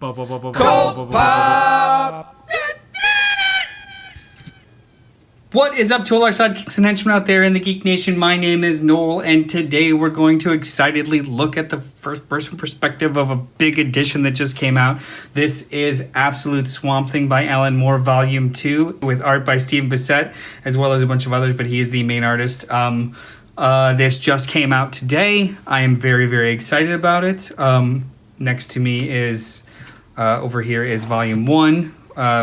CultPop! What is up to all our sidekicks and henchmen out there in the Geek Nation? My name is Noel, and today we're going to excitedly look at the first-person perspective of a big edition that just came out. This is Absolute Swamp Thing by Alan Moore, Volume 2, with art by Stephen Bissette, as well as a bunch of others, but he is the main artist. This just came out today. I am very, very excited about it. Next to me is, over here is Volume 1,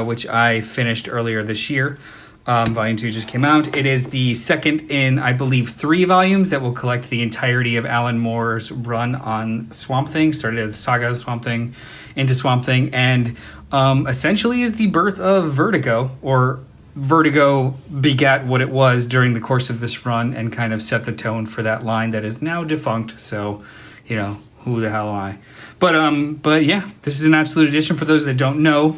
which I finished earlier this year. Volume 2 just came out. It is the second in, I believe, 3 volumes that will collect the entirety of Alan Moore's run on Swamp Thing. Started as Saga of Swamp Thing into Swamp Thing, and essentially is the birth of Vertigo, or Vertigo begat what it was during the course of this run and kind of set the tone for that line that is now defunct. So, you know, who the hell am I? But yeah, this is an Absolute edition. For those that don't know,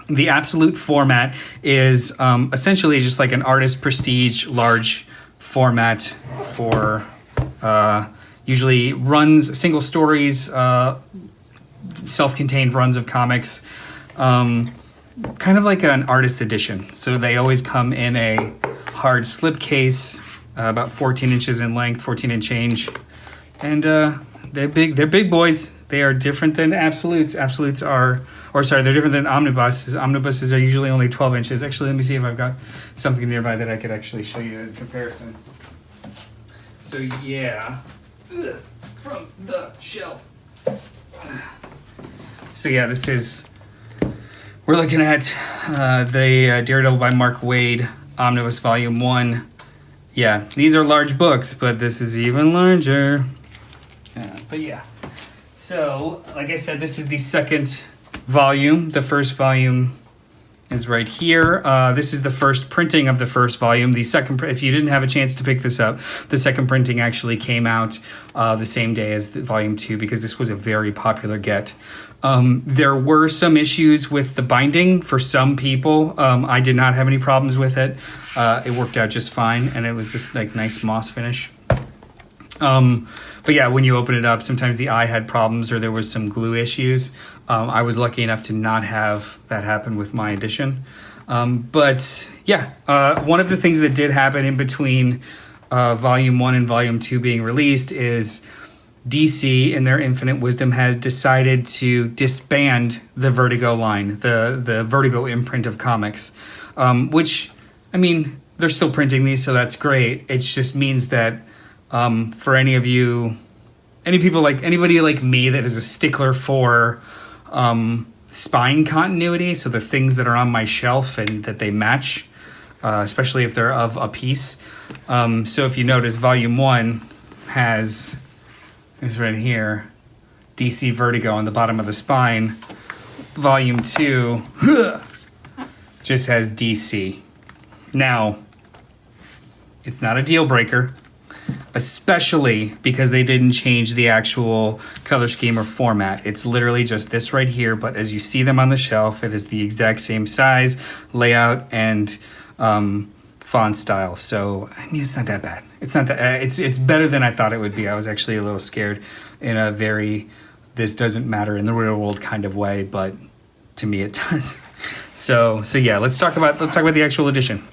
the Absolute format is essentially just like an artist prestige large format for usually runs, single stories, self-contained runs of comics, kind of like an artist edition. So they always come in a hard slipcase, about 14 inches in length, 14 and change, and they're big. They're big boys. They are different than Absolutes. They're different than Omnibuses. Omnibuses are usually only 12 inches. Actually, let me see if I've got something nearby that I could actually show you in comparison. So yeah, from the shelf. So yeah, we're looking at the Daredevil by Mark Waid, Omnibus Volume 1. Yeah, these are large books, but this is even larger. But yeah. So, like I said, this is the second volume. The first volume is right here. This is the first printing of the first volume. The second, if you didn't have a chance to pick this up, the second printing actually came out the same day as the volume 2 because this was a very popular get. There were some issues with the binding for some people. I did not have any problems with it. It worked out just fine, and it was this like nice moss finish. But yeah, when you open it up, sometimes the eye had problems or there was some glue issues. I was lucky enough to not have that happen with my edition. But yeah, one of the things that did happen in between Volume 1 and Volume 2 being released is DC, in their infinite wisdom, has decided to disband the Vertigo line, the Vertigo imprint of comics, which, I mean, they're still printing these, so that's great. It just means that for anybody like me that is a stickler for spine continuity, so the things that are on my shelf and that they match, especially if they're of a piece. So if you notice, Volume 1 is right here, DC Vertigo on the bottom of the spine. Volume 2 just has DC. Now, it's not a deal breaker, especially because they didn't change the actual color scheme or format. It's literally just this right here, but as you see them on the shelf, it is the exact same size, layout, and font style. So, I mean, it's not that bad. It's not that it's better than I thought it would be. I was actually a little scared in a very this doesn't matter in the real world kind of way, but to me it does. So yeah, let's talk about the actual edition.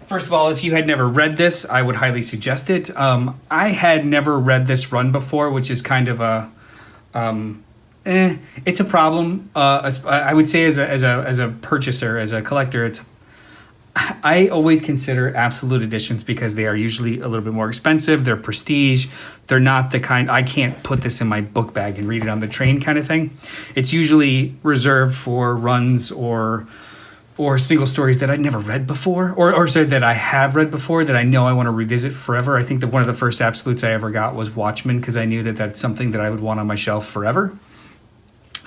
First of all, if you had never read this, I would highly suggest it. I had never read this run before, which is kind of it's a problem. I would say as a purchaser, as a collector, I always consider Absolute editions because they are usually a little bit more expensive. They're prestige. They're not the kind, I can't put this in my book bag and read it on the train kind of thing. It's usually reserved for runs or single stories that I'd never read before, or so that I have read before that I know I want to revisit forever. I think that one of the first Absolutes I ever got was Watchmen because I knew that that's something that I would want on my shelf forever.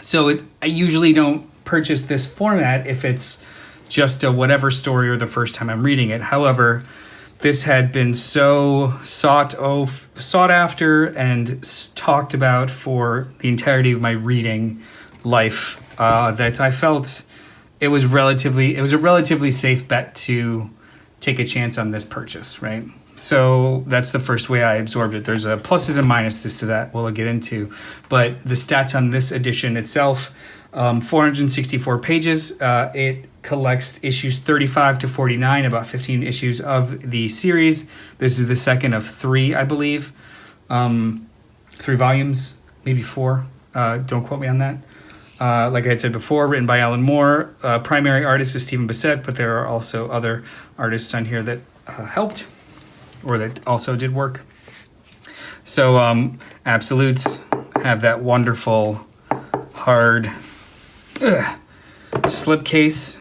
So I usually don't purchase this format if it's just a whatever story or the first time I'm reading it. However, this had been so sought after and talked about for the entirety of my reading life that I felt it was a relatively safe bet to take a chance on this purchase, right? So that's the first way I absorbed it. There's a pluses and minuses to that we'll get into. But the stats on this edition itself, 464 pages. It collects issues 35 to 49, about 15 issues of the series. This is the second of 3, I believe. 3 volumes, maybe 4. Don't quote me on that. Like I had said before, written by Alan Moore. Primary artist is Stephen Bissette, but there are also other artists on here that helped or that also did work. So Absolutes have that wonderful hard slipcase.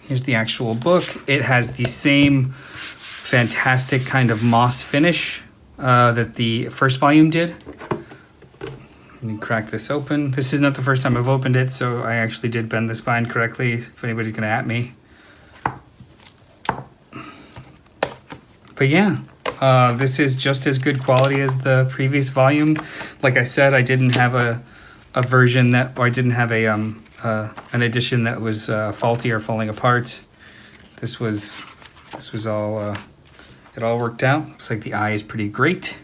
Here's the actual book. It has the same fantastic kind of moss finish that the first volume did. Let me crack this open. This is not the first time I've opened it, so I actually did bend the spine correctly, if anybody's going to at me. But yeah, this is just as good quality as the previous volume. Like I said, I didn't have a version that, or I didn't have a an edition that was faulty or falling apart. This was all it all worked out. Looks like the eye is pretty great.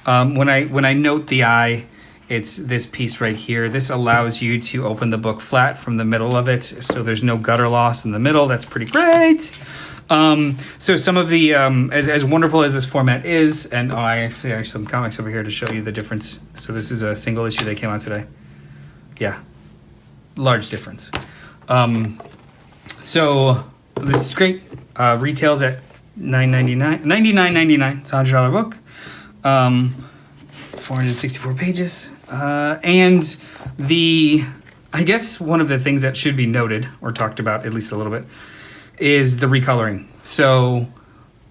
When I note the eye, it's this piece right here. This allows you to open the book flat from the middle of it, so there's no gutter loss in the middle. That's pretty great. So some of the, as wonderful as this format is, and I actually have some comics over here to show you the difference. So this is a single issue that came out today. Yeah, large difference. So this is great. Retails at $99.99. It's a $100 book. 464 pages. And I guess one of the things that should be noted or talked about at least a little bit is the recoloring. So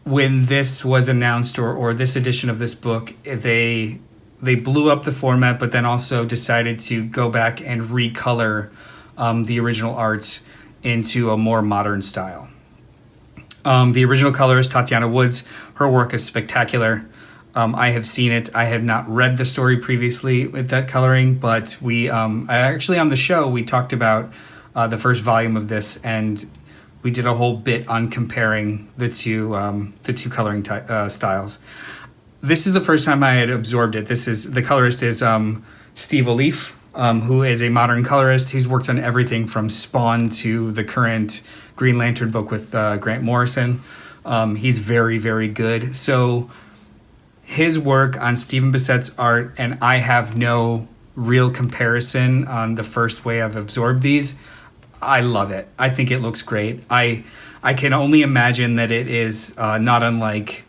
when this was announced, or this edition of this book, they blew up the format, but then also decided to go back and recolor the original art into a more modern style. The original colorist, Tatiana Woods, her work is spectacular. I have seen it. I had not read the story previously with that coloring, but we actually on the show we talked about the first volume of this, and we did a whole bit on comparing the two coloring styles. This is the first time I had absorbed it. The colorist is Steve O'Leaf, who is a modern colorist. He's worked on everything from Spawn to the current Green Lantern book with Grant Morrison. He's very, very good. So his work on Stephen Bissette's art, and I have no real comparison on the first way I've absorbed these. I love it. I think it looks great. I can only imagine that it is not unlike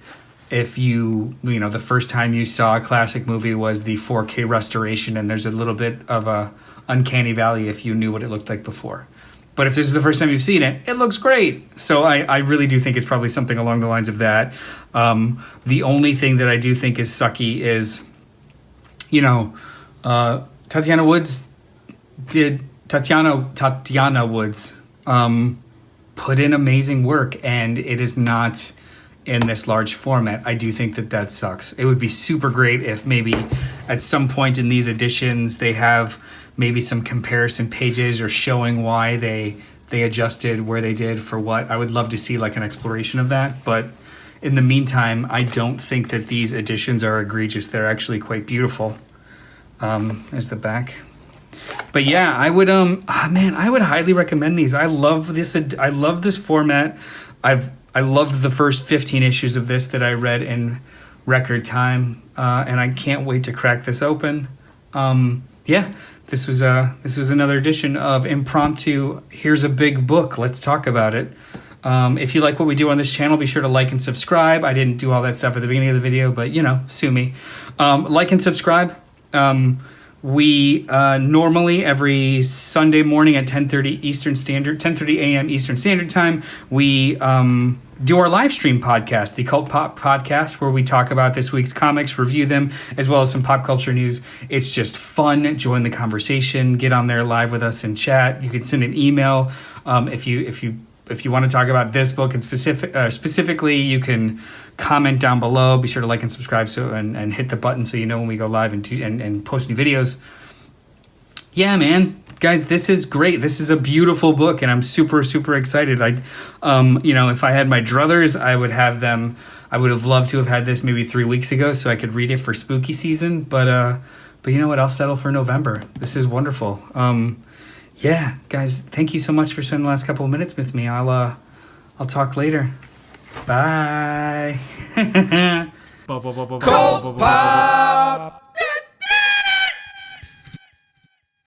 if the first time you saw a classic movie was the 4K restoration, and there's a little bit of a uncanny valley if you knew what it looked like before. But if this is the first time you've seen it, it looks great. So I really do think it's probably something along the lines of that. The only thing that I do think is sucky is, Tatiana Woods put in amazing work, and it is not in this large format. I do think that sucks. It would be super great if maybe at some point in these editions they have maybe some comparison pages or showing why they adjusted where they did for what. I would love to see like an exploration of that, but in the meantime, I don't think that these editions are egregious. They're actually quite beautiful. There's the back. But yeah, I would I would highly recommend these. I love this. I love this format. I loved the first 15 issues of this that I read in record time, and I can't wait to crack this open. This was another edition of Impromptu. Here's a big book. Let's talk about it. If you like what we do on this channel, be sure to like and subscribe. I didn't do all that stuff at the beginning of the video, but sue me. Like and subscribe. We normally every Sunday morning at 10:30 a.m. Eastern Standard Time, we do our live stream podcast, the CultPop Podcast, where we talk about this week's comics, review them, as well as some pop culture news. It's just fun. Join the conversation. Get on there live with us and chat. You can send an email if you want to talk about this book and specifically. You can comment down below. Be sure to like and subscribe and hit the button so you know when we go live and post new videos. Yeah, man. Guys, this is great. This is a beautiful book, and I'm super, super excited. If I had my druthers, I would have them I would have loved to have had this maybe 3 weeks ago so I could read it for spooky season. But you know what? I'll settle for November. This is wonderful. Yeah, guys, thank you so much for spending the last couple of minutes with me. I'll talk later. Bye. CultPop!